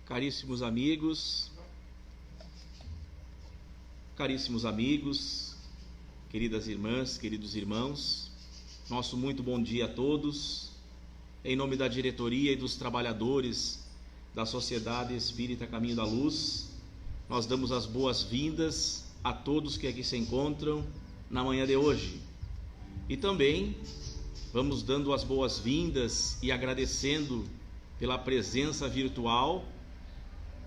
Caríssimos amigos, queridas irmãs, queridos irmãos, nosso muito bom dia a todos. Em nome da diretoria e dos trabalhadores da Sociedade Espírita Caminho da Luz, nós damos as boas-vindas a todos que aqui se encontram na manhã de hoje. E também vamos dando as boas-vindas e agradecendo pela presença virtual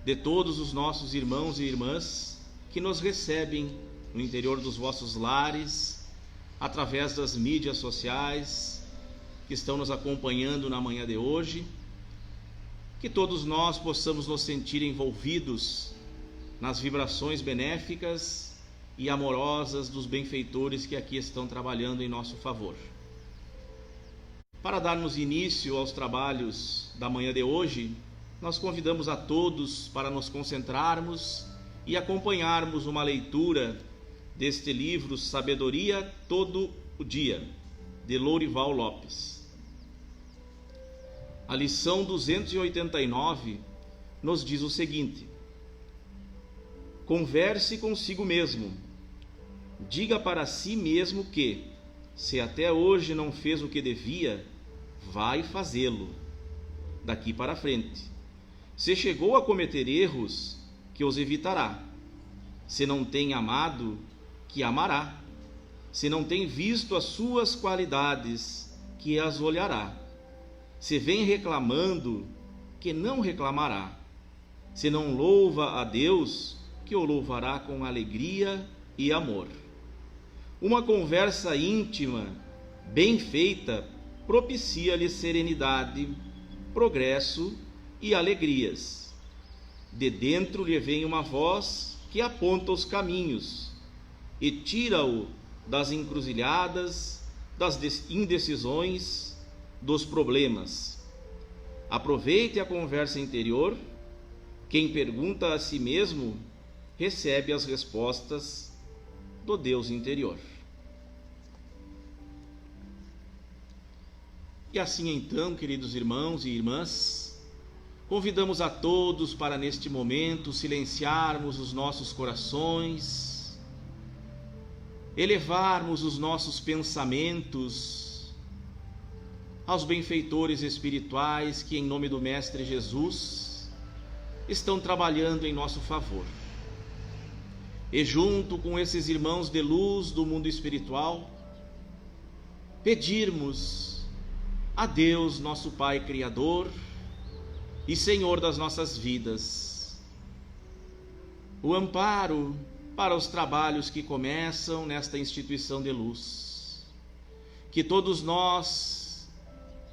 de todos os nossos irmãos e irmãs que nos recebem no interior dos vossos lares, através das mídias sociais, que estão nos acompanhando na manhã de hoje. Que todos nós possamos nos sentir envolvidos nas vibrações benéficas e amorosas dos benfeitores que aqui estão trabalhando em nosso favor. Para darmos início aos trabalhos da manhã de hoje, nós convidamos a todos para nos concentrarmos e acompanharmos uma leitura deste livro Sabedoria Todo o Dia, de Lourival Lopes. A lição 289 nos diz o seguinte: converse consigo mesmo, diga para si mesmo que, se até hoje não fez o que devia, vai fazê-lo daqui para frente. Se chegou a cometer erros, que os evitará. Se não tem amado, que amará. Se não tem visto as suas qualidades, que as olhará. Se vem reclamando, que não reclamará. Se não louva a Deus, que o louvará com alegria e amor. Uma conversa íntima, bem feita, propicia-lhe serenidade, progresso e alegrias. De dentro lhe vem uma voz que aponta os caminhos e tira-o das encruzilhadas, das indecisões, dos problemas. Aproveite a conversa interior. Quem pergunta a si mesmo recebe as respostas do Deus interior. E assim então, queridos irmãos e irmãs, convidamos a todos para neste momento silenciarmos os nossos corações, elevarmos os nossos pensamentos aos benfeitores espirituais que, em nome do Mestre Jesus, estão trabalhando em nosso favor. E junto com esses irmãos de luz do mundo espiritual, pedirmos a Deus, nosso Pai Criador e Senhor das nossas vidas, o amparo para os trabalhos que começam nesta instituição de luz. Que todos nós,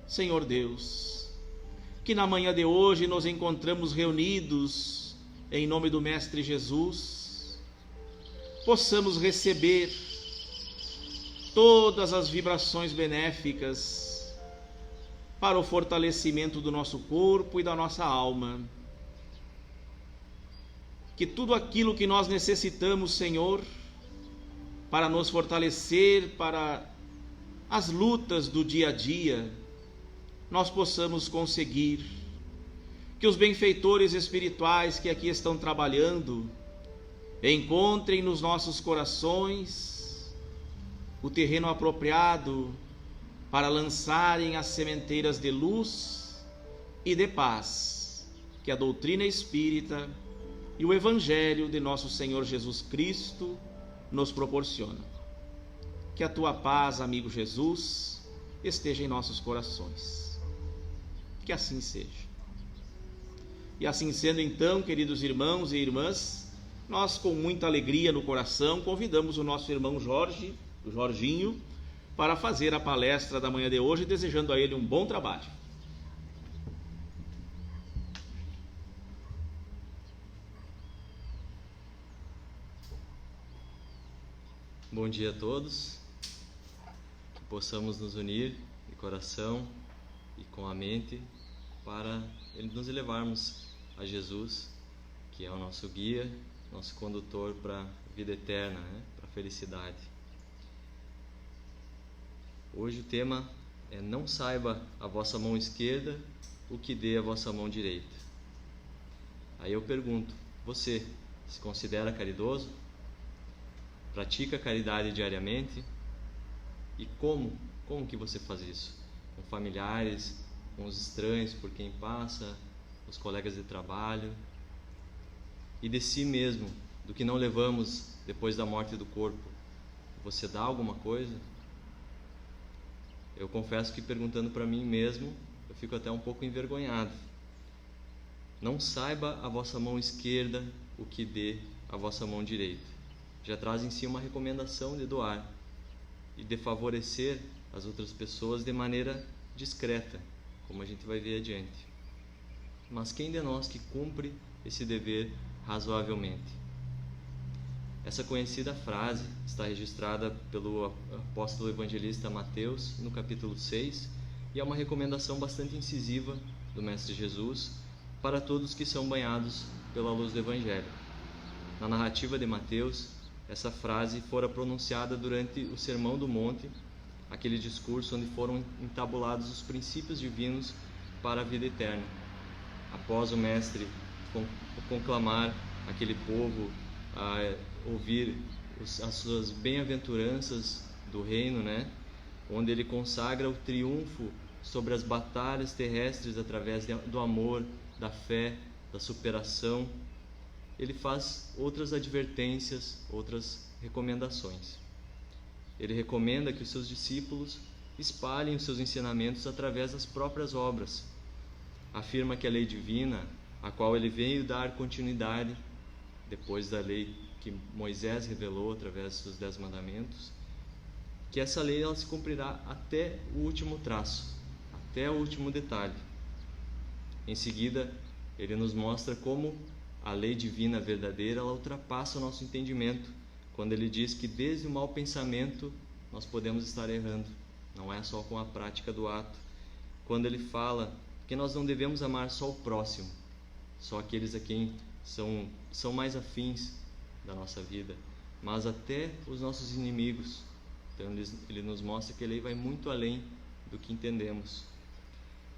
Senhor Deus, que na manhã de hoje nos encontramos reunidos em nome do Mestre Jesus, possamos receber todas as vibrações benéficas para o fortalecimento do nosso corpo e da nossa alma. Que tudo aquilo que nós necessitamos, Senhor, para nos fortalecer para as lutas do dia a dia, nós possamos conseguir. Que os benfeitores espirituais que aqui estão trabalhando encontrem nos nossos corações o terreno apropriado para lançarem as sementeiras de luz e de paz que a doutrina espírita e o Evangelho de nosso Senhor Jesus Cristo nos proporciona. Que a tua paz, amigo Jesus, esteja em nossos corações. Que assim seja. E assim sendo então, queridos irmãos e irmãs, nós com muita alegria no coração convidamos o nosso irmão Jorge, o Jorginho, para fazer a palestra da manhã de hoje, desejando a ele um bom trabalho. Bom dia a todos, que possamos nos unir de coração e com a mente para nos elevarmos a Jesus, que é o nosso guia, nosso condutor para a vida eterna, para a felicidade. Hoje o tema é: não saiba a vossa mão esquerda o que dê a vossa mão direita. Aí eu pergunto, você se considera caridoso? Pratica caridade diariamente? E como que você faz isso? Com familiares, com os estranhos por quem passa, os colegas de trabalho? E de si mesmo, do que não levamos depois da morte do corpo, você dá alguma coisa? Eu confesso que perguntando para mim mesmo, eu fico até um pouco envergonhado. Não saiba a vossa mão esquerda o que dê a vossa mão direita. Já traz em si uma recomendação de doar e de favorecer as outras pessoas de maneira discreta, como a gente vai ver adiante. Mas quem de nós que cumpre esse dever razoavelmente? Essa conhecida frase está registrada pelo apóstolo evangelista Mateus no capítulo 6 e é uma recomendação bastante incisiva do Mestre Jesus para todos que são banhados pela luz do Evangelho. Na narrativa de Mateus, essa frase fora pronunciada durante o Sermão do Monte, aquele discurso onde foram entabulados os princípios divinos para a vida eterna. Após o Mestre conclamar aquele povo a ouvir as suas bem-aventuranças do reino, onde ele consagra o triunfo sobre as batalhas terrestres através do amor, da fé, da superação, ele faz outras advertências, outras recomendações. Ele recomenda que os seus discípulos espalhem os seus ensinamentos através das próprias obras. Afirma que a lei divina, a qual ele veio dar continuidade depois da lei que Moisés revelou através dos 10 mandamentos, que essa lei ela se cumprirá até o último traço, até o último detalhe. Em seguida, ele nos mostra como a lei divina verdadeira ela ultrapassa o nosso entendimento, quando ele diz que desde o mau pensamento nós podemos estar errando, não é só com a prática do ato. Quando ele fala que nós não devemos amar só o próximo, só aqueles a quem são mais afins da nossa vida, mas até os nossos inimigos. Então ele nos mostra que a lei vai muito além do que entendemos.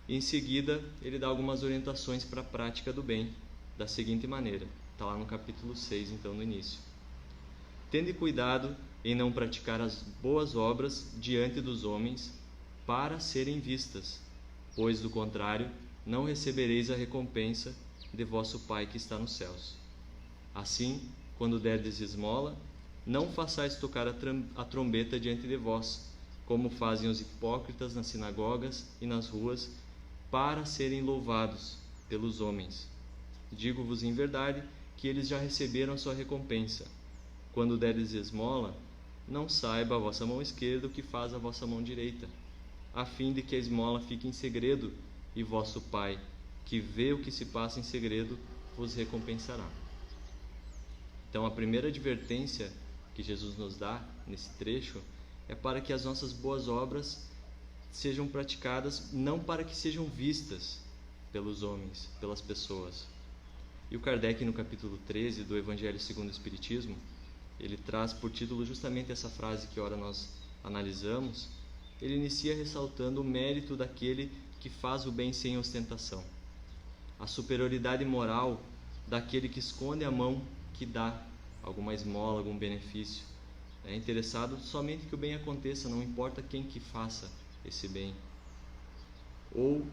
E em seguida ele dá algumas orientações para a prática do bem, da seguinte maneira, está lá no capítulo 6, então no início. Tende cuidado em não praticar as boas obras diante dos homens para serem vistas, pois do contrário não recebereis a recompensa de vosso Pai que está nos céus. Assim, quando derdes esmola, não façais tocar a trombeta diante de vós, como fazem os hipócritas nas sinagogas e nas ruas, para serem louvados pelos homens. Digo-vos em verdade que eles já receberam a sua recompensa. Quando derdes esmola, não saiba a vossa mão esquerda o que faz a vossa mão direita, a fim de que a esmola fique em segredo, e vosso Pai, que vê o que se passa em segredo, vos recompensará. Então, a primeira advertência que Jesus nos dá nesse trecho é para que as nossas boas obras sejam praticadas, não para que sejam vistas pelos homens, pelas pessoas. E o Kardec, no capítulo 13 do Evangelho segundo o Espiritismo, ele traz por título justamente essa frase que ora nós analisamos. Ele inicia ressaltando o mérito daquele que faz o bem sem ostentação, a superioridade moral daquele que esconde a mão que dá alguma esmola, algum benefício. É interessado somente que o bem aconteça, não importa quem que faça esse bem. Ou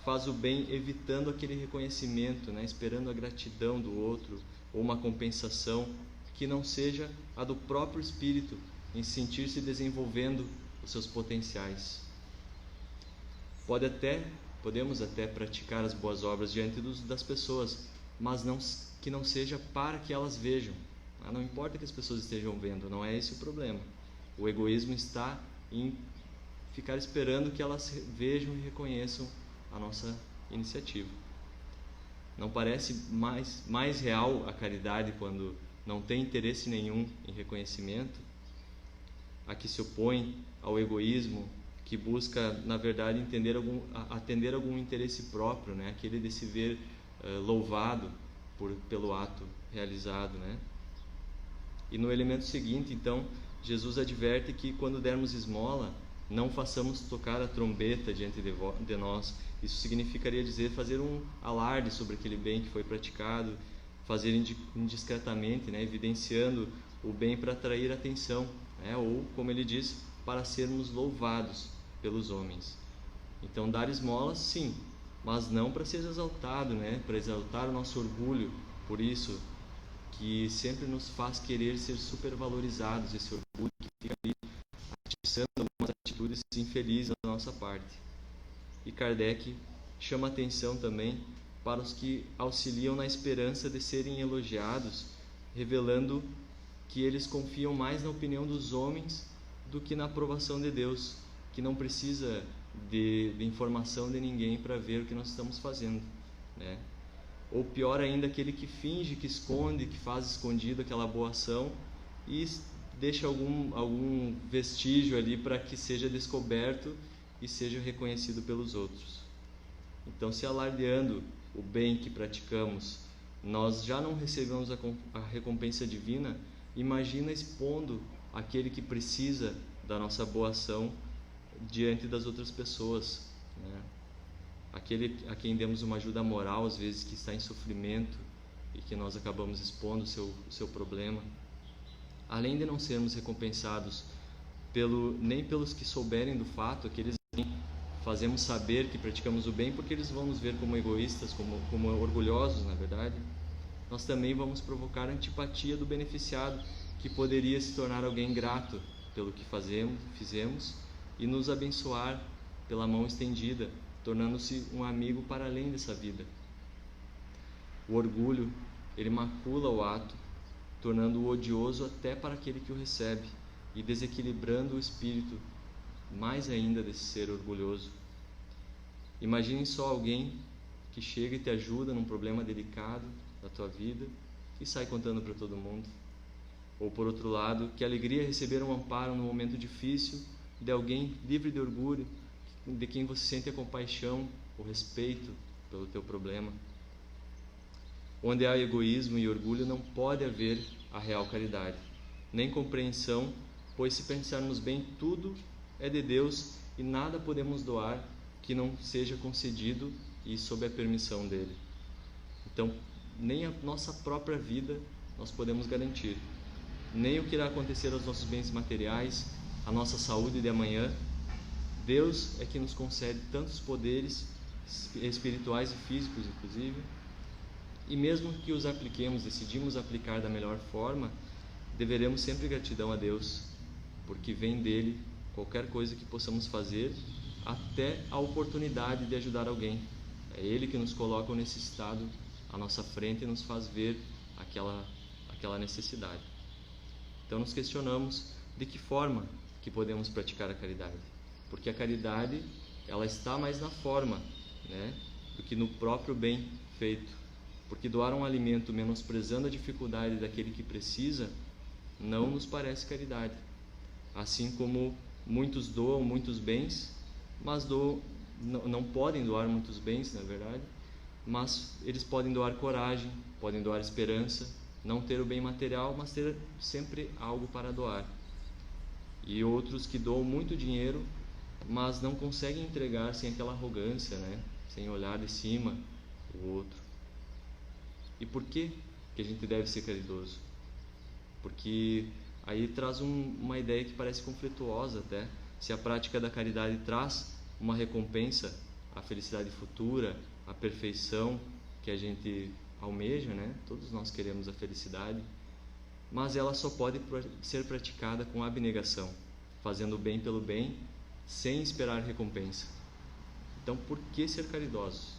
faz o bem evitando aquele reconhecimento, esperando a gratidão do outro, ou uma compensação que não seja a do próprio espírito em sentir-se desenvolvendo os seus potenciais. Podemos até praticar as boas obras diante das pessoas, mas que não seja para que elas vejam. Não importa que as pessoas estejam vendo, não é esse o problema. O egoísmo está em ficar esperando que elas vejam e reconheçam a nossa iniciativa. Não parece mais real a caridade quando não tem interesse nenhum em reconhecimento? A que se opõe ao egoísmo, que busca, na verdade, atender algum interesse próprio, aquele de se ver louvado pelo ato realizado. E no elemento seguinte, então, Jesus adverte que quando dermos esmola, Não façamos tocar a trombeta diante de nós. Isso significaria dizer fazer um alarde sobre aquele bem que foi praticado, fazer indiscretamente, né, evidenciando o bem para atrair atenção, né, ou, como ele diz, para sermos louvados pelos homens. Então, dar esmolas, sim, mas não para ser exaltado, né, para exaltar o nosso orgulho. Por isso que sempre nos faz querer ser supervalorizados, esse orgulho que fica ali atiçando algumas atitudes infelizes da nossa parte. E Kardec chama atenção também para os que auxiliam na esperança de serem elogiados, revelando que eles confiam mais na opinião dos homens do que na aprovação de Deus, que não precisa de informação de ninguém para ver o que nós estamos fazendo, né? Ou pior ainda, aquele que finge, que esconde, que faz escondido aquela boa ação e deixa algum vestígio ali para que seja descoberto e seja reconhecido pelos outros. Então, se alardeando o bem que praticamos, nós já não recebemos a recompensa divina, imagina expondo aquele que precisa da nossa boa ação diante das outras pessoas, né? Aquele a quem demos uma ajuda moral, às vezes, que está em sofrimento e que nós acabamos expondo o seu problema. Além de não sermos recompensados nem pelos que souberem do fato, aqueles que fazemos saber que praticamos o bem, porque eles vão nos ver como egoístas, como orgulhosos, na verdade, nós também vamos provocar a antipatia do beneficiado, que poderia se tornar alguém grato pelo que fizemos e nos abençoar pela mão estendida, tornando-se um amigo para além dessa vida. O orgulho, ele macula o ato, tornando-o odioso até para aquele que o recebe e desequilibrando o espírito mais ainda desse ser orgulhoso. Imagine só alguém que chega e te ajuda num problema delicado da tua vida e sai contando para todo mundo. Ou, por outro lado, que alegria receber um amparo num momento difícil de alguém livre de orgulho, de quem você sente a compaixão, o respeito pelo teu problema. Onde há egoísmo e orgulho, não pode haver a real caridade, nem compreensão, pois se pensarmos bem, tudo é de Deus e nada podemos doar que não seja concedido e sob a permissão dele. Então, nem a nossa própria vida nós podemos garantir, nem o que irá acontecer aos nossos bens materiais, a nossa saúde de amanhã. Deus é que nos concede tantos poderes espirituais e físicos, inclusive, e mesmo que os decidimos aplicar da melhor forma, deveremos sempre gratidão a Deus, porque vem dele qualquer coisa que possamos fazer, até a oportunidade de ajudar alguém. É ele que nos coloca o necessitado à nossa frente e nos faz ver aquela necessidade. Então nos questionamos de que forma que podemos praticar a caridade, porque a caridade ela está mais na forma, né, do que no próprio bem feito. Porque doar um alimento menosprezando a dificuldade daquele que precisa não nos parece caridade. Assim como muitos doam muitos bens, mas não podem doar muitos bens, na verdade, mas eles podem doar coragem, podem doar esperança, não ter o bem material, mas ter sempre algo para doar. E outros que doam muito dinheiro, mas não conseguem entregar sem aquela arrogância, né? Sem olhar de cima o outro. E por que a gente deve ser caridoso? Porque aí traz uma ideia que parece conflituosa até. Se a prática da caridade traz uma recompensa, a felicidade futura, a perfeição que a gente almeja, né? Todos nós queremos a felicidade, mas ela só pode ser praticada com abnegação, fazendo o bem pelo bem, sem esperar recompensa. Então, por que ser caridosos?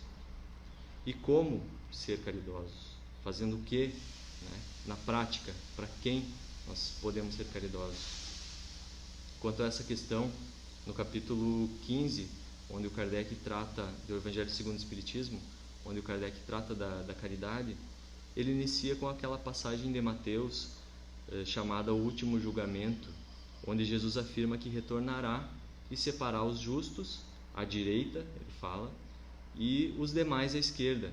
E como ser caridosos? Fazendo o que, né? Na prática, para quem nós podemos ser caridosos? Quanto a essa questão, no capítulo 15, onde o Kardec trata do Evangelho segundo o Espiritismo, onde o Kardec trata da caridade, ele inicia com aquela passagem de Mateus, chamada O Último Julgamento, onde Jesus afirma que retornará e separar os justos à direita, ele fala, e os demais à esquerda.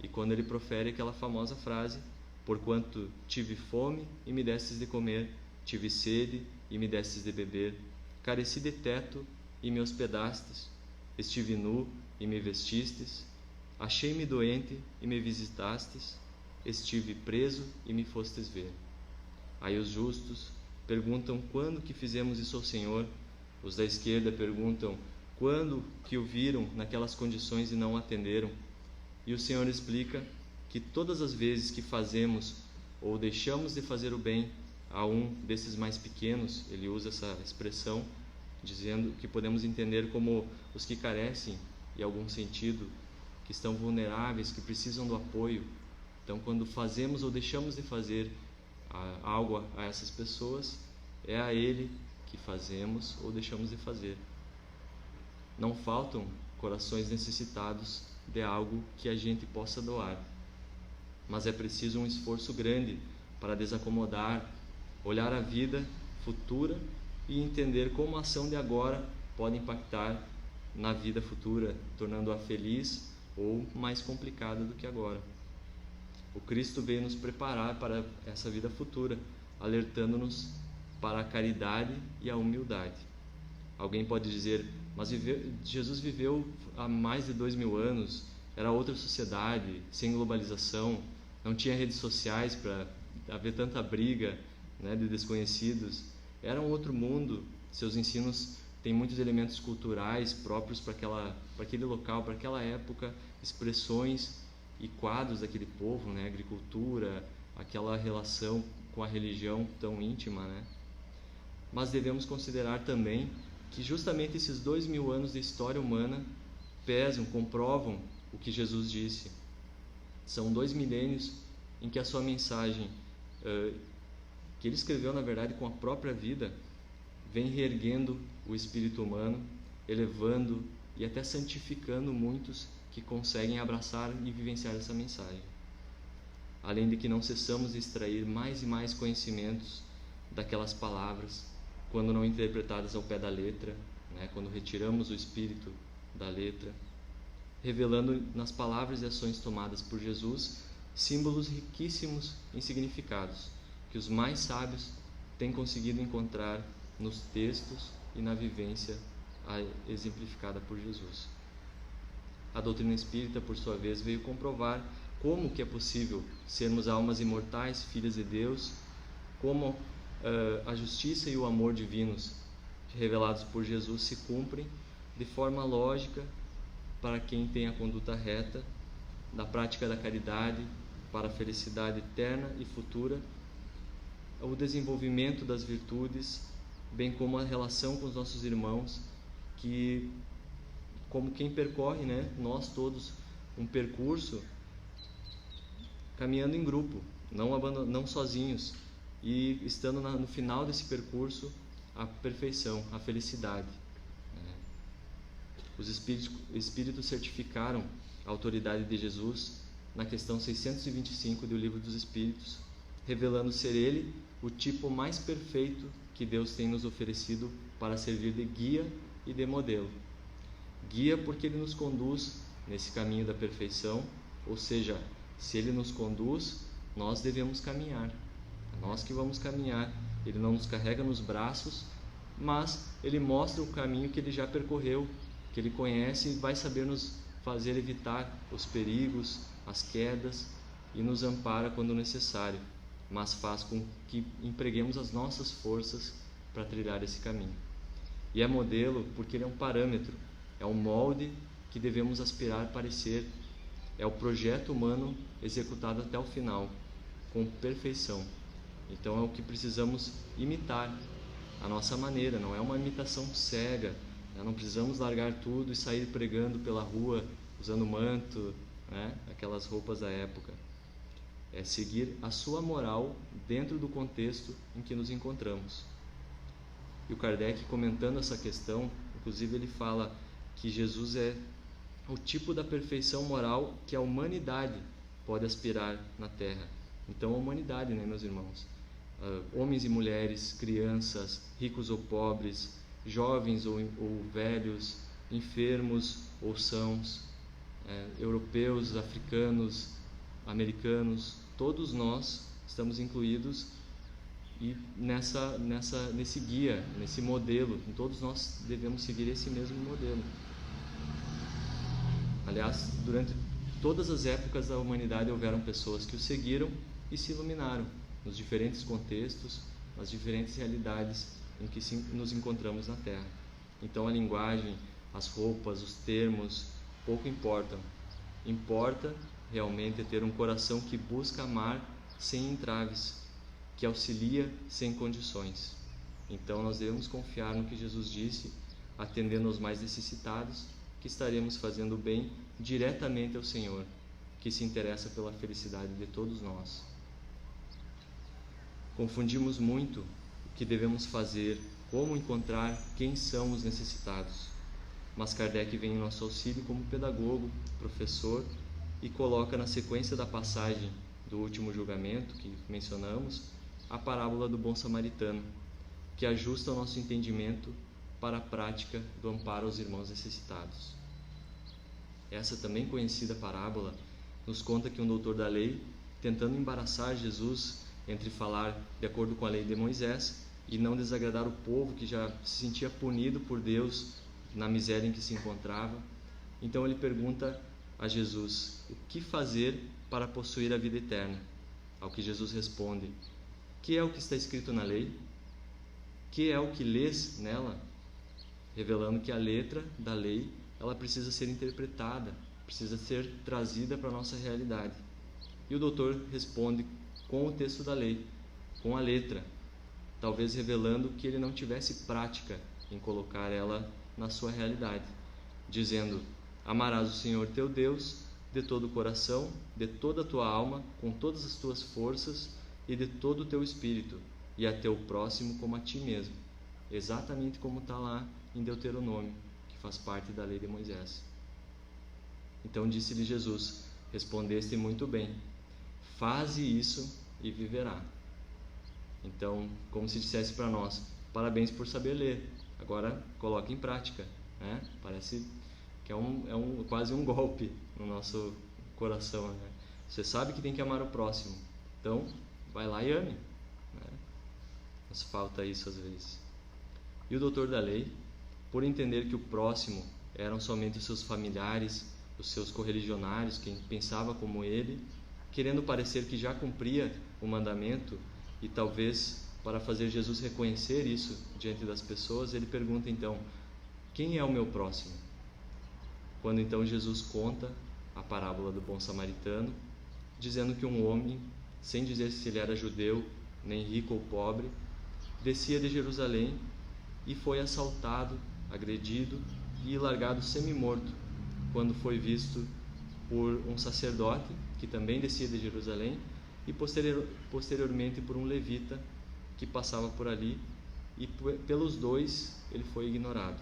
E quando ele profere aquela famosa frase: porquanto tive fome e me destes de comer, tive sede e me destes de beber, careci de teto e me hospedastes, estive nu e me vestistes, achei-me doente e me visitastes, estive preso e me fostes ver. Aí os justos perguntam quando que fizemos isso ao Senhor, os da esquerda perguntam quando que o viram naquelas condições e não atenderam. E o Senhor explica que todas as vezes que fazemos ou deixamos de fazer o bem a um desses mais pequenos, ele usa essa expressão, dizendo que podemos entender como os que carecem, em algum sentido, que estão vulneráveis, que precisam do apoio. Então, quando fazemos ou deixamos de fazer algo a essas pessoas, é a Ele que fazemos ou deixamos de fazer. Não faltam corações necessitados de algo que a gente possa doar, mas é preciso um esforço grande para desacomodar, olhar a vida futura e entender como a ação de agora pode impactar na vida futura, tornando-a feliz ou mais complicada do que agora. O Cristo veio nos preparar para essa vida futura, alertando-nos para a caridade e a humildade. Alguém pode dizer, mas Jesus viveu há mais de 2000 anos, era outra sociedade, sem globalização, não tinha redes sociais para haver tanta briga, né, de desconhecidos. Era um outro mundo. Seus ensinos têm muitos elementos culturais próprios para aquele local, para aquela época, expressões e quadros daquele povo, né, agricultura, aquela relação com a religião tão íntima, né? Mas devemos considerar também que justamente esses 2000 anos de história humana pesam, comprovam o que Jesus disse. São 2 milênios em que a sua mensagem, que ele escreveu na verdade com a própria vida, vem reerguendo o espírito humano, elevando e até santificando muitos que conseguem abraçar e vivenciar essa mensagem. Além de que não cessamos de extrair mais e mais conhecimentos daquelas palavras, quando não interpretadas ao pé da letra, né? Quando retiramos o espírito da letra, revelando nas palavras e ações tomadas por Jesus símbolos riquíssimos em significados, que os mais sábios têm conseguido encontrar nos textos e na vivência exemplificada por Jesus. A doutrina espírita, por sua vez, veio comprovar como que é possível sermos almas imortais, filhas de Deus, como a justiça e o amor divinos revelados por Jesus se cumprem de forma lógica para quem tem a conduta reta, da prática da caridade para a felicidade eterna e futura, o desenvolvimento das virtudes, bem como a relação com os nossos irmãos, que como quem percorre, né, nós todos, um percurso caminhando em grupo, não sozinhos, e estando no final desse percurso a perfeição, a felicidade. Os Espíritos certificaram a autoridade de Jesus na questão 625 do Livro dos Espíritos, revelando ser Ele o tipo mais perfeito que Deus tem nos oferecido para servir de guia e de modelo. Guia porque Ele nos conduz nesse caminho da perfeição, ou seja, se Ele nos conduz, nós devemos caminhar. É nós que vamos caminhar. Ele não nos carrega nos braços, mas Ele mostra o caminho que Ele já percorreu, que Ele conhece e vai saber nos fazer evitar os perigos, as quedas, e nos ampara quando necessário, mas faz com que empreguemos as nossas forças para trilhar esse caminho. E é modelo porque Ele é um parâmetro, é um molde que devemos aspirar a parecer, é o projeto humano executado até o final, com perfeição. Então é o que precisamos imitar, a nossa maneira, não é uma imitação cega, né? Não precisamos largar tudo e sair pregando pela rua, usando manto, né? Aquelas roupas da época. É seguir a sua moral dentro do contexto em que nos encontramos. E o Kardec, comentando essa questão, inclusive ele fala que Jesus é o tipo da perfeição moral que a humanidade pode aspirar na Terra. Então a humanidade, né, meus irmãos? Homens e mulheres, crianças, ricos ou pobres, jovens ou velhos, enfermos ou sãos, europeus, africanos, americanos, todos nós estamos incluídos e nesse guia, nesse modelo. Todos nós devemos seguir esse mesmo modelo. Aliás, durante todas as épocas da humanidade houveram pessoas que o seguiram e se iluminaram nos diferentes contextos, nas diferentes realidades em que nos encontramos na Terra. Então a linguagem, as roupas, os termos, pouco importam. Importa realmente ter um coração que busca amar sem entraves, que auxilia sem condições. Então nós devemos confiar no que Jesus disse, atendendo aos mais necessitados, que estaremos fazendo o bem diretamente ao Senhor, que se interessa pela felicidade de todos nós. Confundimos muito o que devemos fazer, como encontrar quem são os necessitados. Mas Kardec vem em nosso auxílio como pedagogo, professor, e coloca na sequência da passagem do último julgamento que mencionamos, a parábola do bom samaritano, que ajusta o nosso entendimento para a prática do amparo aos irmãos necessitados. Essa também conhecida parábola nos conta que um doutor da lei, tentando embaraçar Jesus entre falar de acordo com a lei de Moisés e não desagradar o povo que já se sentia punido por Deus na miséria em que se encontrava, então ele pergunta a Jesus: o que fazer para possuir a vida eterna? Ao que Jesus responde: que é o que está escrito na lei? Que é o que lês nela? Revelando que a letra da lei, ela precisa ser interpretada, precisa ser trazida para a nossa realidade. E o doutor responde com o texto da lei, com a letra, talvez revelando que ele não tivesse prática em colocar ela na sua realidade, dizendo: amarás o Senhor teu Deus de todo o coração, de toda a tua alma, com todas as tuas forças e de todo o teu espírito, e a teu próximo como a ti mesmo. Exatamente como está lá em Deuteronômio, que faz parte da lei de Moisés. Então disse-lhe Jesus: respondeste muito bem, faze isso e viverá. Então, como se dissesse para nós: parabéns por saber ler, agora coloque em prática, né? Parece que é quase um golpe no nosso coração, né? Você sabe que tem que amar o próximo, então vai lá e ame, né? Nos falta isso às vezes. E o doutor da lei, por entender que o próximo eram somente os seus familiares, os seus correligionários, quem pensava como ele, querendo parecer que já cumpria o mandamento, e talvez para fazer Jesus reconhecer isso diante das pessoas, ele pergunta então: quem é o meu próximo? Quando então Jesus conta a parábola do bom samaritano, dizendo que um homem, sem dizer se ele era judeu, nem rico ou pobre, descia de Jerusalém e foi assaltado, agredido e largado semi-morto, quando foi visto por um sacerdote, que também descia de Jerusalém, e posteriormente por um levita, que passava por ali, e pelos dois ele foi ignorado.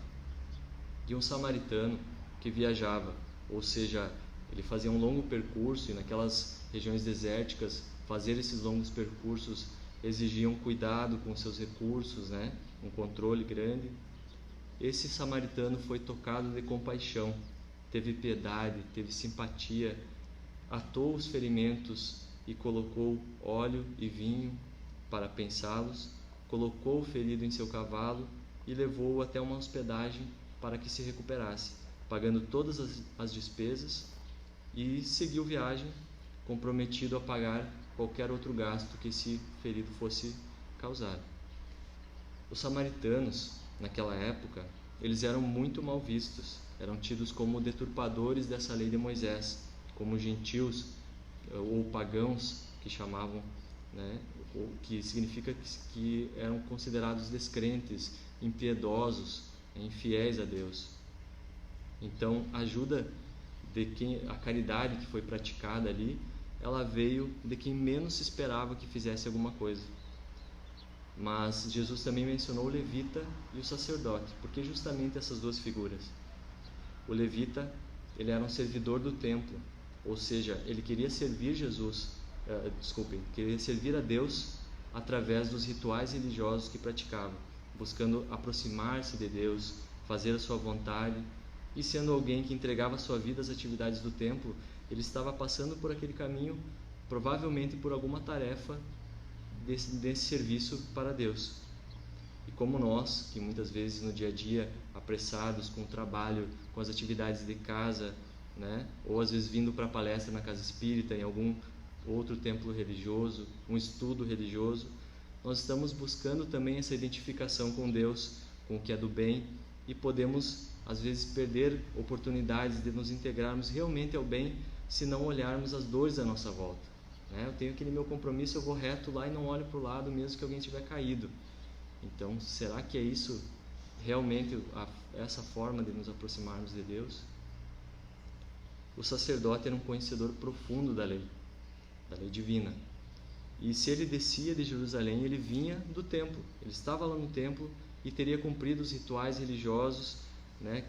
E um samaritano que viajava, ou seja, ele fazia um longo percurso, e naquelas regiões desérticas, fazer esses longos percursos exigiam cuidado com seus recursos, né? Um controle grande. Esse samaritano foi tocado de compaixão, teve piedade, teve simpatia, atou os ferimentos e colocou óleo e vinho para pensá-los, colocou o ferido em seu cavalo e levou-o até uma hospedagem para que se recuperasse, pagando todas as despesas, e seguiu viagem, comprometido a pagar qualquer outro gasto que esse ferido fosse causar. Os samaritanos, naquela época, eles eram muito mal vistos, eram tidos como deturpadores dessa lei de Moisés, como gentios ou pagãos, que chamavam, né? O que significa que eram considerados descrentes, impiedosos, infiéis a Deus. Então, a ajuda a caridade que foi praticada ali, ela veio de quem menos se esperava que fizesse alguma coisa. Mas Jesus também mencionou o levita e o sacerdote, porque justamente essas duas figuras. O levita, ele era um servidor do templo, ou seja, ele queria servir queria servir a Deus através dos rituais religiosos que praticava, buscando aproximar-se de Deus, fazer a sua vontade. E sendo alguém que entregava sua vida às atividades do templo, ele estava passando por aquele caminho, provavelmente por alguma tarefa desse serviço para Deus. E como nós, que muitas vezes no dia a dia, apressados com o trabalho, com as atividades de casa, né? Ou às vezes vindo para a palestra na casa espírita, em algum outro templo religioso, um estudo religioso, nós estamos buscando também essa identificação com Deus, com o que é do bem, e podemos às vezes perder oportunidades de nos integrarmos realmente ao bem se não olharmos as dores à nossa volta, né? Eu tenho aquele meu compromisso, eu vou reto lá e não olho para o lado mesmo que alguém tiver caído. Então, será que é isso realmente essa forma de nos aproximarmos de Deus? O sacerdote era um conhecedor profundo da lei divina. E se ele descia de Jerusalém, ele vinha do templo. Ele estava lá no templo e teria cumprido os rituais religiosos, né?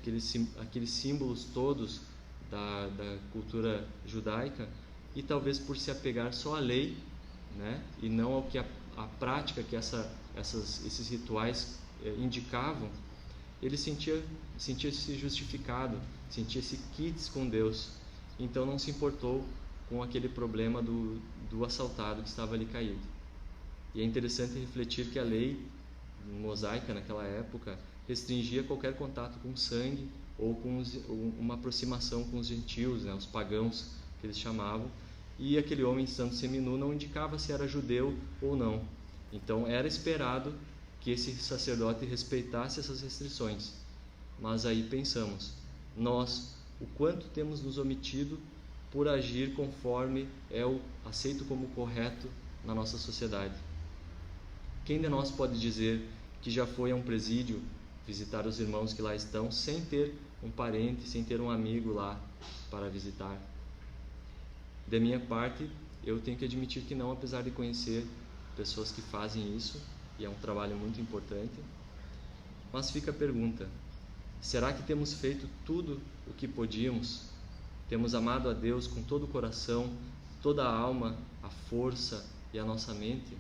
Aqueles símbolos todos da cultura judaica, e talvez por se apegar só à lei, né? E não ao que a prática que esses rituais indicavam, ele sentia-se justificado, sentia-se quites com Deus. Então não se importou com aquele problema do assaltado que estava ali caído. E é interessante refletir que a lei mosaica naquela época restringia qualquer contato com sangue ou com uma aproximação com os gentios, né, os pagãos que eles chamavam, e aquele homem estando seminu não indicava se era judeu ou não. Então era esperado que esse sacerdote respeitasse essas restrições. Mas aí pensamos, nós, o quanto temos nos omitido por agir conforme é o aceito como correto na nossa sociedade. Quem de nós pode dizer que já foi a um presídio visitar os irmãos que lá estão sem ter um parente, sem ter um amigo lá para visitar? Da minha parte, eu tenho que admitir que não, apesar de conhecer pessoas que fazem isso, e é um trabalho muito importante. Mas fica a pergunta: será que temos feito tudo o que podíamos? Temos amado a Deus com todo o coração, toda a alma, a força e a nossa mente?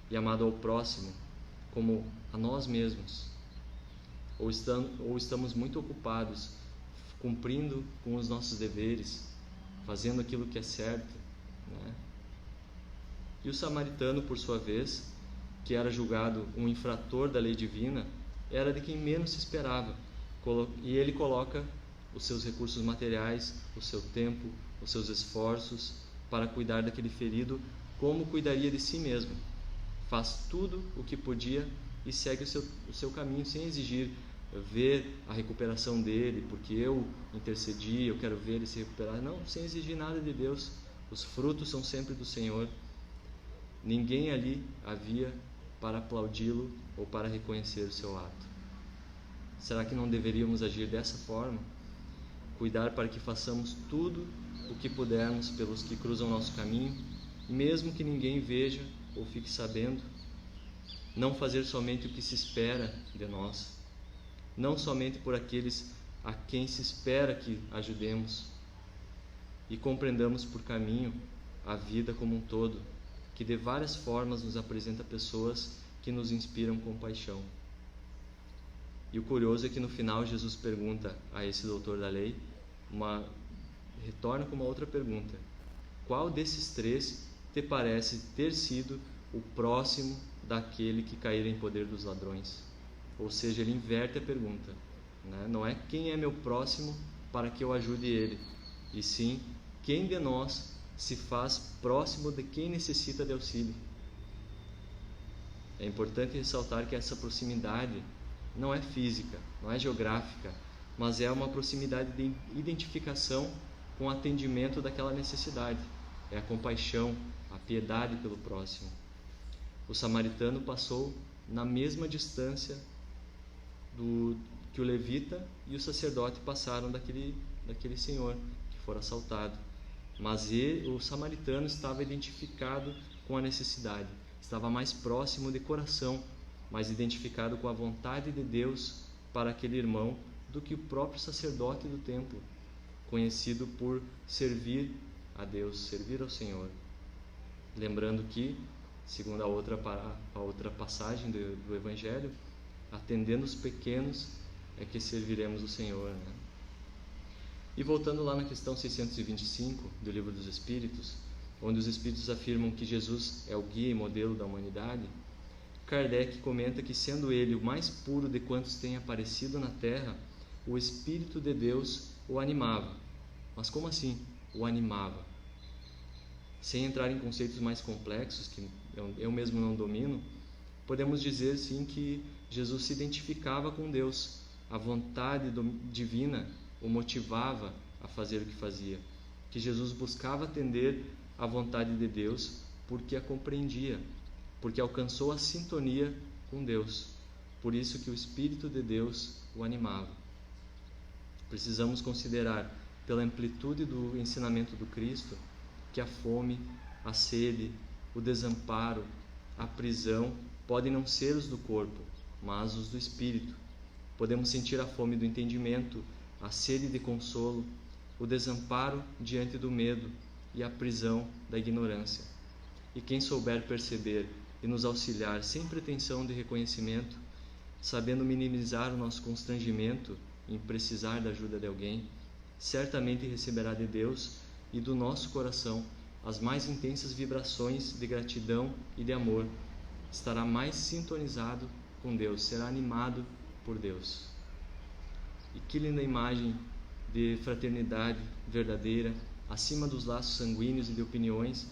E amado ao próximo como a nós mesmos? Ou estamos muito ocupados cumprindo com os nossos deveres, fazendo aquilo que é certo, né? E o samaritano, por sua vez, que era julgado um infrator da lei divina, era de quem menos se esperava. E ele coloca os seus recursos materiais, o seu tempo, os seus esforços para cuidar daquele ferido como cuidaria de si mesmo. Faz tudo o que podia e segue o seu caminho sem exigir ver a recuperação dele, porque eu intercedi, eu quero ver ele se recuperar. Não, sem exigir nada de Deus. Os frutos são sempre do Senhor. Ninguém ali havia para aplaudi-lo ou para reconhecer o seu ato. Será que não deveríamos agir dessa forma? Cuidar para que façamos tudo o que pudermos pelos que cruzam nosso caminho, mesmo que ninguém veja ou fique sabendo. Não fazer somente o que se espera de nós, não somente por aqueles a quem se espera que ajudemos, e compreendamos por caminho a vida como um todo, que de várias formas nos apresenta pessoas que nos inspiram compaixão. E o curioso é que no final Jesus pergunta a esse doutor da lei, retorna com uma outra pergunta: qual desses três te parece ter sido o próximo daquele que caíra em poder dos ladrões? Ou seja, ele inverte a pergunta, né? Não é quem é meu próximo para que eu ajude ele, e sim quem de nós se faz próximo de quem necessita de auxílio. É importante ressaltar que essa proximidade não é física, não é geográfica, mas é uma proximidade de identificação com o atendimento daquela necessidade. É a compaixão, a piedade pelo próximo. O samaritano passou na mesma distância que o levita e o sacerdote passaram daquele senhor que fora assaltado. Mas o samaritano estava identificado com a necessidade, estava mais próximo de coração, mais identificado com a vontade de Deus para aquele irmão do que o próprio sacerdote do templo, conhecido por servir a Deus, servir ao Senhor. Lembrando que, segundo a outra passagem do Evangelho, atendendo os pequenos é que serviremos o Senhor, né? E voltando lá na questão 625 do Livro dos Espíritos, onde os espíritos afirmam que Jesus é o guia e modelo da humanidade, Kardec comenta que, sendo ele o mais puro de quantos têm aparecido na Terra, o Espírito de Deus o animava. Mas como assim o animava? Sem entrar em conceitos mais complexos, que eu mesmo não domino, podemos dizer sim que Jesus se identificava com Deus. A vontade divina o motivava a fazer o que fazia. Que Jesus buscava atender à vontade de Deus porque a compreendia, porque alcançou a sintonia com Deus. Por isso que o Espírito de Deus o animava. Precisamos considerar, pela amplitude do ensinamento do Cristo, que a fome, a sede, o desamparo, a prisão podem não ser os do corpo, mas os do espírito. Podemos sentir a fome do entendimento, a sede de consolo, o desamparo diante do medo e a prisão da ignorância. E quem souber perceber e nos auxiliar sem pretensão de reconhecimento, sabendo minimizar o nosso constrangimento em precisar da ajuda de alguém, certamente receberá de Deus e do nosso coração as mais intensas vibrações de gratidão e de amor. Estará mais sintonizado com Deus, será animado por Deus. E que linda imagem de fraternidade verdadeira, acima dos laços sanguíneos e de opiniões,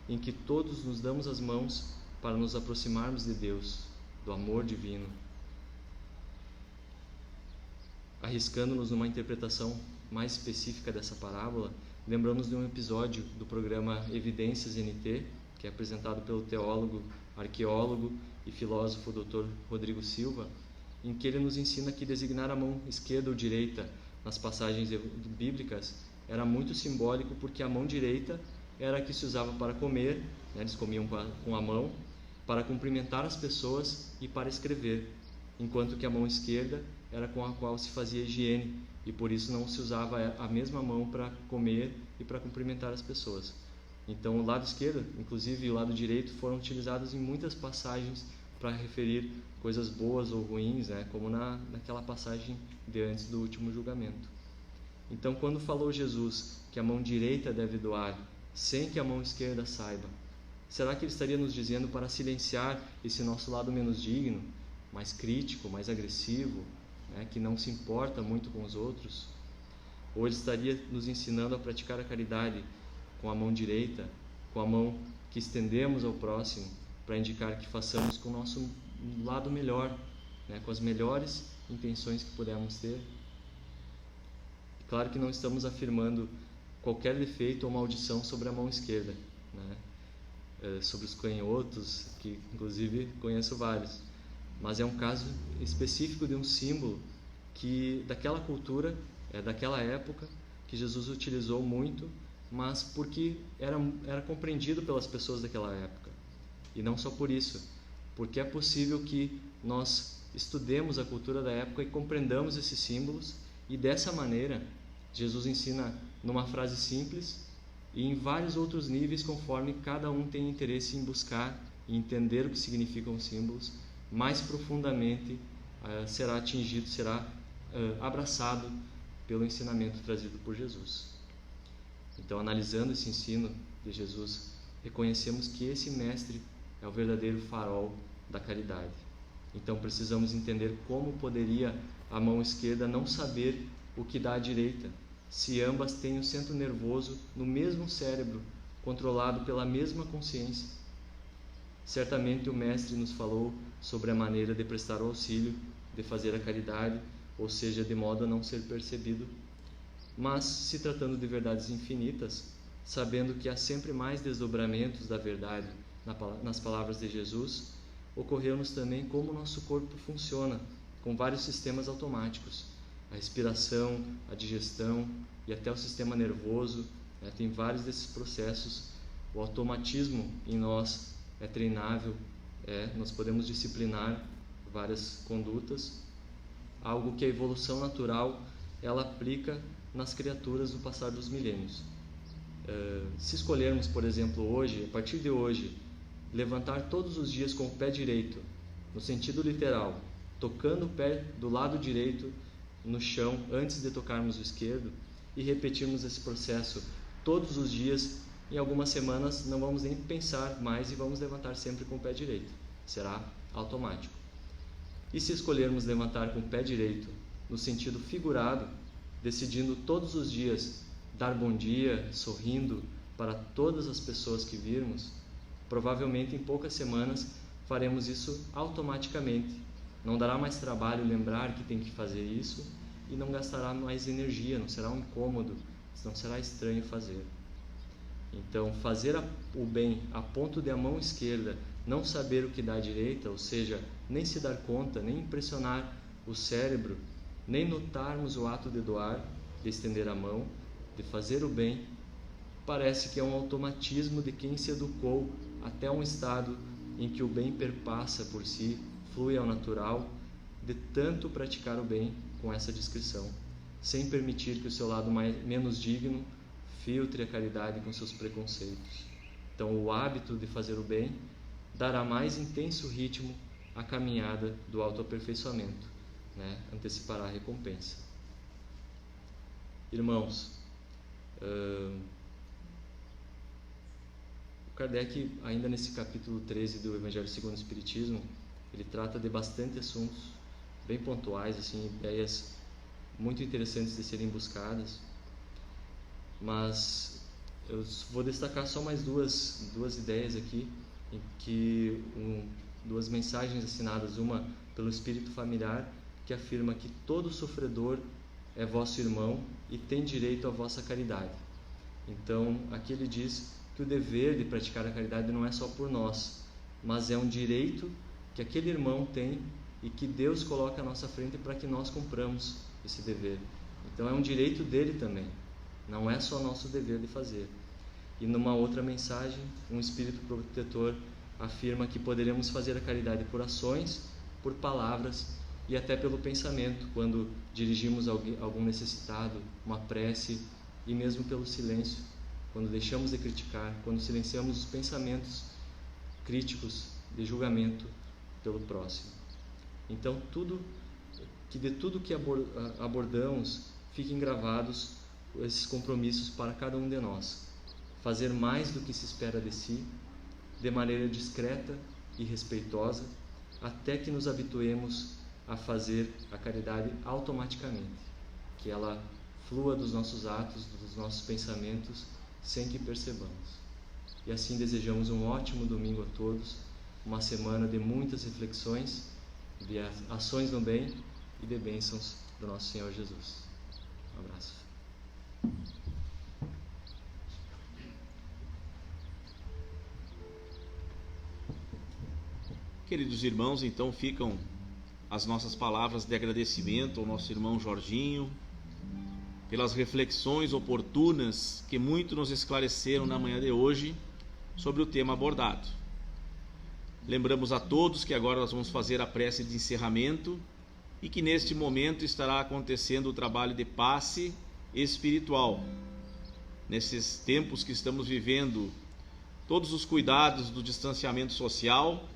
em que todos nos damos as mãos para nos aproximarmos de Deus, do amor divino. Arriscando-nos numa interpretação mais específica dessa parábola, lembramos de um episódio do programa Evidências NT, que é apresentado pelo teólogo, arqueólogo e filósofo Dr. Rodrigo Silva, em que ele nos ensina que designar a mão esquerda ou direita nas passagens bíblicas era muito simbólico, porque a mão direita era a que se usava para comer, né, eles comiam com a mão, para cumprimentar as pessoas e para escrever, enquanto que a mão esquerda era com a qual se fazia higiene, e por isso não se usava a mesma mão para comer e para cumprimentar as pessoas. Então o lado esquerdo, inclusive, e o lado direito foram utilizados em muitas passagens para referir coisas boas ou ruins, né, como naquela passagem de antes do último julgamento. Então, quando falou Jesus que a mão direita deve doar sem que a mão esquerda saiba, será que ele estaria nos dizendo para silenciar esse nosso lado menos digno, mais crítico, mais agressivo, né, que não se importa muito com os outros? Ou ele estaria nos ensinando a praticar a caridade com a mão direita, com a mão que estendemos ao próximo, para indicar que façamos com o nosso lado melhor, né, com as melhores intenções que pudermos ter? Claro que não estamos afirmando qualquer defeito ou maldição sobre a mão esquerda, né, sobre os canhotos, que inclusive conheço vários, mas é um caso específico de um símbolo que daquela cultura, daquela época, que Jesus utilizou muito, mas porque era compreendido pelas pessoas daquela época. E não só por isso, porque é possível que nós estudemos a cultura da época e compreendamos esses símbolos, e dessa maneira Jesus ensina numa frase simples e em vários outros níveis, conforme cada um tem interesse em buscar e entender o que significam os símbolos, mais profundamente será atingido, será abraçado pelo ensinamento trazido por Jesus. Então, analisando esse ensino de Jesus, reconhecemos que esse mestre é o verdadeiro farol da caridade. Então, precisamos entender como poderia a mão esquerda não saber o que dá à direita, se ambas têm o centro nervoso no mesmo cérebro, controlado pela mesma consciência. Certamente o mestre nos falou sobre a maneira de prestar o auxílio, de fazer a caridade, ou seja, de modo a não ser percebido. Mas, se tratando de verdades infinitas, sabendo que há sempre mais desdobramentos da verdade nas palavras de Jesus, ocorreu-nos também como o nosso corpo funciona, com vários sistemas automáticos. A respiração, a digestão e até o sistema nervoso, tem vários desses processos. O automatismo em nós é treinável, nós podemos disciplinar várias condutas, algo que a evolução natural ela aplica nas criaturas no passar dos milênios. Se escolhermos, por exemplo, hoje, a partir de hoje, levantar todos os dias com o pé direito, no sentido literal, tocando o pé do lado direito no chão antes de tocarmos o esquerdo, e repetirmos esse processo todos os dias em algumas semanas não vamos nem pensar mais e vamos levantar sempre com o pé direito. Será automático. E se escolhermos levantar com o pé direito, no sentido figurado, decidindo todos os dias dar bom dia, sorrindo para todas as pessoas que virmos, provavelmente em poucas semanas faremos isso automaticamente. Não dará mais trabalho lembrar que tem que fazer isso e não gastará mais energia, não será um incômodo, não será estranho fazer. Então, fazer o bem a ponto de a mão esquerda não saber o que dá a direita, ou seja, nem se dar conta, nem impressionar o cérebro, nem notarmos o ato de doar, de estender a mão, de fazer o bem, parece que é um automatismo de quem se educou até um estado em que o bem perpassa por si, flui ao natural, de tanto praticar o bem com essa discrição, sem permitir que o seu lado menos digno filtre a caridade com seus preconceitos. Então, o hábito de fazer o bem dará mais intenso ritmo à caminhada do autoaperfeiçoamento, né? Antecipará a recompensa. Irmãos, Kardec, ainda nesse capítulo 13 do Evangelho segundo o Espiritismo, ele trata de bastante assuntos bem pontuais, assim, ideias muito interessantes de serem buscadas, mas eu vou destacar só mais duas ideias aqui, em que duas mensagens assinadas, uma pelo Espírito Familiar, que afirma que todo sofredor é vosso irmão e tem direito à vossa caridade. Então, aqui ele diz que o dever de praticar a caridade não é só por nós, mas é um direito que aquele irmão tem e que Deus coloca à nossa frente para que nós cumpramos esse dever. Então, é um direito dele também, não é só nosso dever de fazer. E numa outra mensagem, um espírito protetor afirma que poderemos fazer a caridade por ações, por palavras e até pelo pensamento, quando dirigimos algum necessitado, uma prece, e mesmo pelo silêncio, quando deixamos de criticar, quando silenciamos os pensamentos críticos de julgamento pelo próximo. Então, de tudo que abordamos, fiquem gravados esses compromissos para cada um de nós. Fazer mais do que se espera de si, de maneira discreta e respeitosa, até que nos habituemos a fazer a caridade automaticamente, que ela flua dos nossos atos, dos nossos pensamentos, sem que percebamos. E assim desejamos um ótimo domingo a todos, uma semana de muitas reflexões, de ações no bem e de bênçãos do nosso Senhor Jesus. Um abraço. Queridos irmãos, então ficam as nossas palavras de agradecimento ao nosso irmão Jorginho, pelas reflexões oportunas que muito nos esclareceram na manhã de hoje sobre o tema abordado. Lembramos a todos que agora nós vamos fazer a prece de encerramento e que neste momento estará acontecendo o trabalho de passe espiritual. Nesses tempos que estamos vivendo, todos os cuidados do distanciamento social,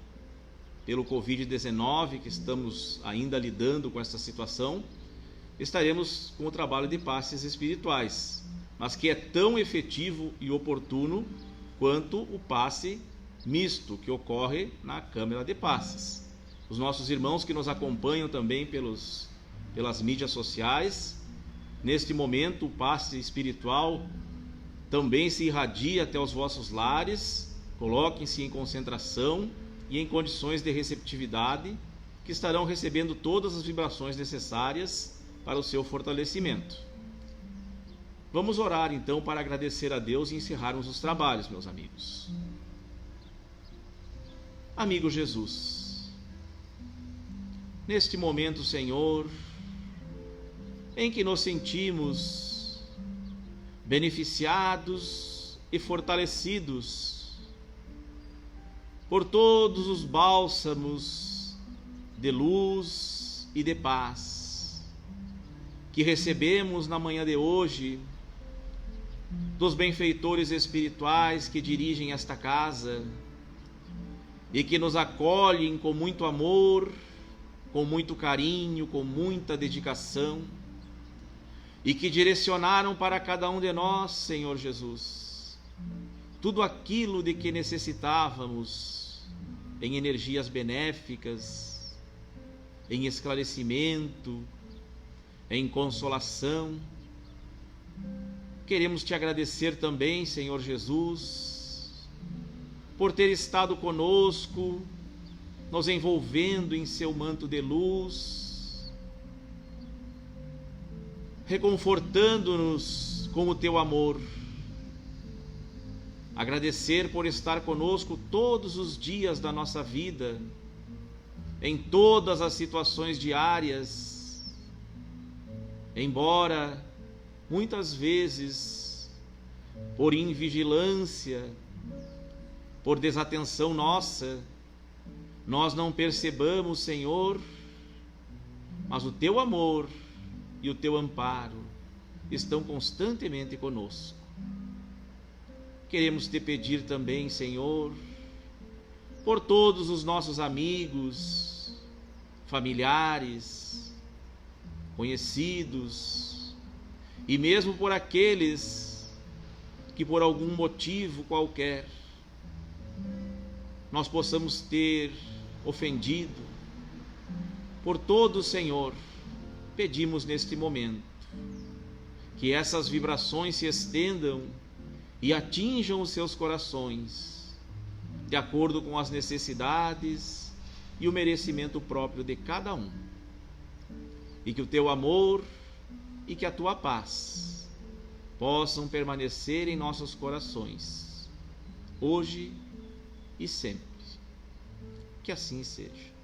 pelo Covid-19, que estamos ainda lidando com essa situação, estaremos com o trabalho de passes espirituais, mas que é tão efetivo e oportuno quanto o passe misto que ocorre na Câmara de Passes. Os nossos irmãos que nos acompanham também pelas mídias sociais, neste momento o passe espiritual também se irradia até os vossos lares. Coloquem-se em concentração e em condições de receptividade, que estarão recebendo todas as vibrações necessárias para o seu fortalecimento. Vamos orar então para agradecer a Deus e encerrarmos os trabalhos, meus amigos. Amigo Jesus, neste momento, Senhor, em que nos sentimos beneficiados e fortalecidos por todos os bálsamos de luz e de paz que recebemos na manhã de hoje dos benfeitores espirituais que dirigem esta casa e que nos acolhem com muito amor, com muito carinho, com muita dedicação, e que direcionaram para cada um de nós, Senhor Jesus, tudo aquilo de que necessitávamos em energias benéficas, em esclarecimento, em consolação. Queremos te agradecer também, Senhor Jesus, por ter estado conosco, nos envolvendo em seu manto de luz, reconfortando-nos com o teu amor. Agradecer por estar conosco todos os dias da nossa vida, em todas as situações diárias, embora muitas vezes, por invigilância, por desatenção nossa, nós não percebamos, Senhor, mas o teu amor e o teu amparo estão constantemente conosco. Queremos te pedir também, Senhor, por todos os nossos amigos, familiares, conhecidos, e mesmo por aqueles que por algum motivo qualquer nós possamos ter ofendido. Por todos, Senhor, pedimos neste momento que essas vibrações se estendam e atinjam os seus corações, de acordo com as necessidades e o merecimento próprio de cada um. E que o teu amor e que a tua paz possam permanecer em nossos corações, hoje e sempre. Que assim seja.